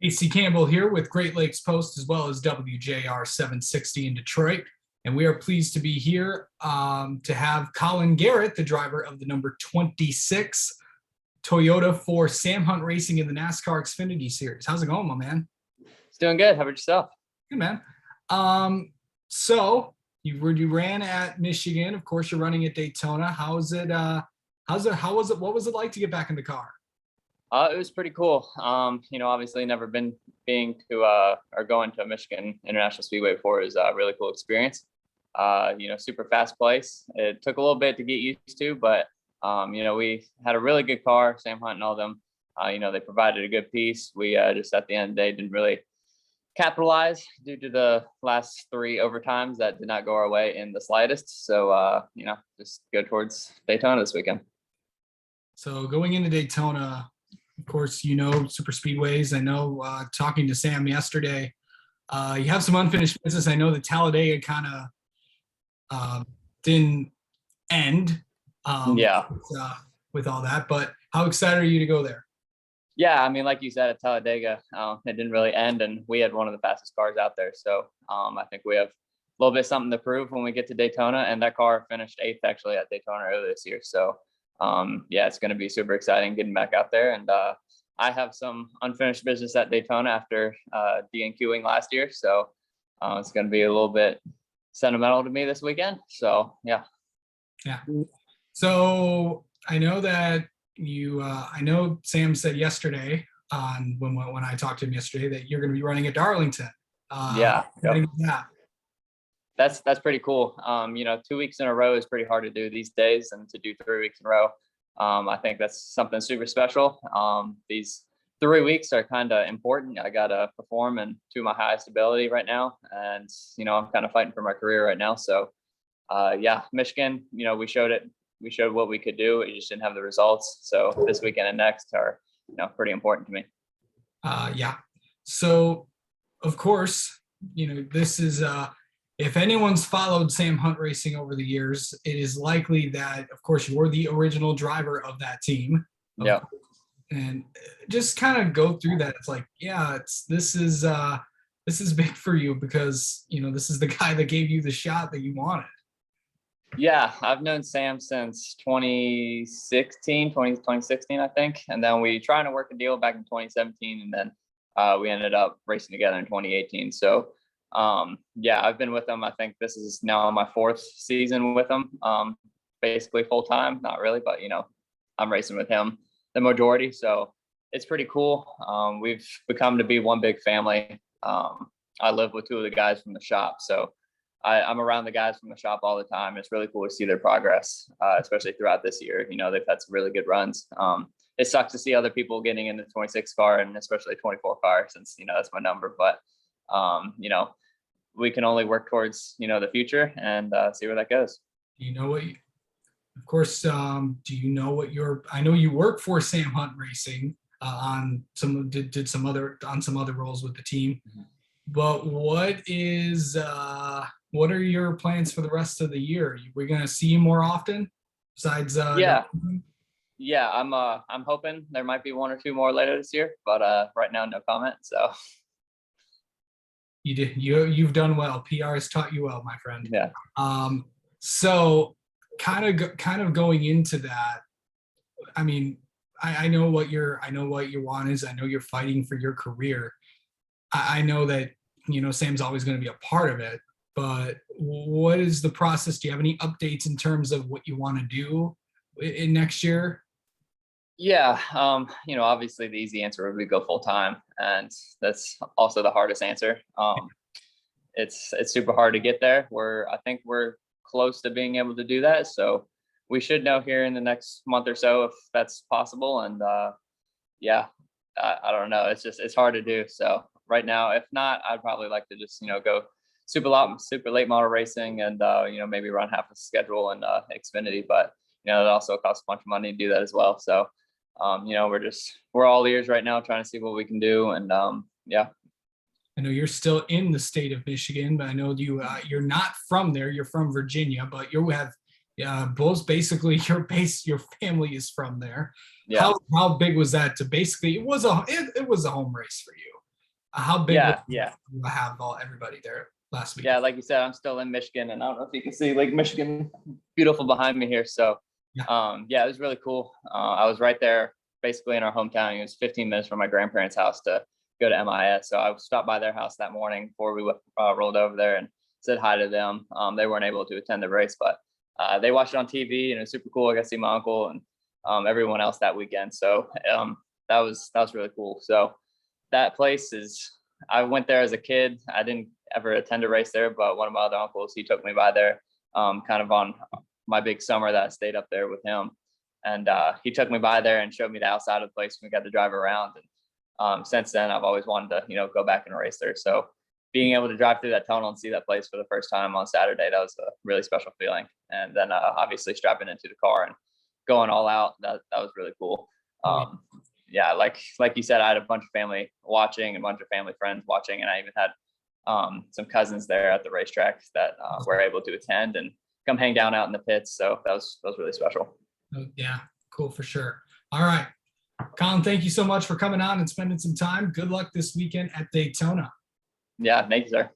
AC Campbell here with Great Lakes Post as well as WJR 760 in Detroit. And we are pleased to be here to have Colin Garrett, the driver of the number 26 Toyota for Sam Hunt Racing in the NASCAR Xfinity Series. How's it going, my man? It's doing good. How about yourself? Good, man. So you ran at Michigan. Of course, you're running at Daytona. How was it? What was it like to get back in the car? It was pretty cool. Obviously never been being to or going to Michigan International Speedway before is a really cool experience. Super fast place. It took a little bit to get used to, but we had a really good car, Sam Hunt and all them. They provided a good piece. We just at the end of the day didn't really capitalize due to the last 3 overtimes that did not go our way in the slightest. So, just go towards Daytona this weekend. So going into Daytona, of course, super speedways. I know talking to Sam yesterday, you have some unfinished business. I know that Talladega kind of didn't end with all that, but how excited are you to go there? Yeah, I mean, like you said, at Talladega, it didn't really end, and we had one of the fastest cars out there. So I think we have a little bit something to prove when we get to Daytona, and that car finished 8th actually at Daytona earlier this year. So it's going to be super exciting getting back out there. And I have some unfinished business at Daytona after DNQing last year. So it's going to be a little bit sentimental to me this weekend. So, yeah. Yeah. So I know that I know Sam said yesterday when I talked to him yesterday that you're going to be running at Darlington. Yeah. Yep. That's pretty cool. 2 weeks in a row is pretty hard to do these days, and to do 3 weeks in a row, I think that's something super special. These 3 weeks are kind of important. I got to perform and to my highest ability right now. And, I'm kind of fighting for my career right now. So, Michigan, we showed what we could do. We just didn't have the results. So this weekend and next are, pretty important to me. So, of course, this is if anyone's followed Sam Hunt Racing over the years, it is likely that, of course, you're the original driver of that team. Yeah. And just kind of go through that. It's like, this is big for you because, this is the guy that gave you the shot that you wanted. Yeah, I've known Sam since 2016, I think. And then we tried to work a deal back in 2017, and then we ended up racing together in 2018. So, I've been with him. I think this is now my 4th season with him, basically full time. Not really, but I'm racing with him the majority. So it's pretty cool. We've become to be one big family. I live with 2 of the guys from the shop, so I'm around the guys from the shop all the time. It's really cool to see their progress, especially throughout this year. They've had some really good runs. It sucks to see other people getting in the 26 car and especially 24 car since, that's my number. But, we can only work towards, the future and see where that goes. Do you know what I know you work for Sam Hunt Racing on some other roles with the team, but what are your plans for the rest of the year? We're going to see you more often besides Yeah, I'm hoping there might be 1 or 2 more later this year, but right now no comment. So you've done well. PR has taught you well, my friend. Yeah. So kind of going into that, I mean, I know what your want is. I know you're fighting for your career. I know that Sam's always going to be a part of it, but what is the process? Do you have any updates in terms of what you want to do in next year? Yeah, obviously the easy answer would be go full time, and that's also the hardest answer. It's super hard to get there. I think we're close to being able to do that, so we should know here in the next month or so if that's possible. And I don't know. It's hard to do. So right now, if not, I'd probably like to just go super late model racing and maybe run half the schedule in Xfinity, but it also costs a bunch of money to do that as well. So we're all ears right now trying to see what we can do. And I know you're still in the state of Michigan, but I know you're not from there. You're from Virginia, but you have both basically your family is from there. Yeah. How big was that to basically it was a home race for you? How big was Yeah. you have everybody there last week? Yeah, like you said, I'm still in Michigan, and I don't know if you can see Lake Michigan, beautiful behind me here. So, Yeah. yeah, it was really cool. I was right there, basically in our hometown. It was 15 minutes from my grandparents' house to go to MIS. So I stopped by their house that morning before we rolled over there and said hi to them. They weren't able to attend the race, but they watched it on TV, and it was super cool. I got to see my uncle and everyone else that weekend. So that was really cool. So that place is. I went there as a kid. I didn't ever attend a race there, but one of my other uncles, he took me by there, kind of on my big summer that I stayed up there with him. And he took me by there and showed me the outside of the place. We got to drive around. And since then, I've always wanted to, go back and race there. So being able to drive through that tunnel and see that place for the first time on Saturday, that was a really special feeling. And then obviously strapping into the car and going all out, that was really cool. Yeah, like you said, I had a bunch of family watching, a bunch of family friends watching, and I even had some cousins there at the racetrack that were able to attend and come hang down out in the pits. So that was really special. Oh, yeah, cool for sure. All right, Colin, thank you so much for coming on and spending some time. Good luck this weekend at Daytona. Yeah, thank you, sir.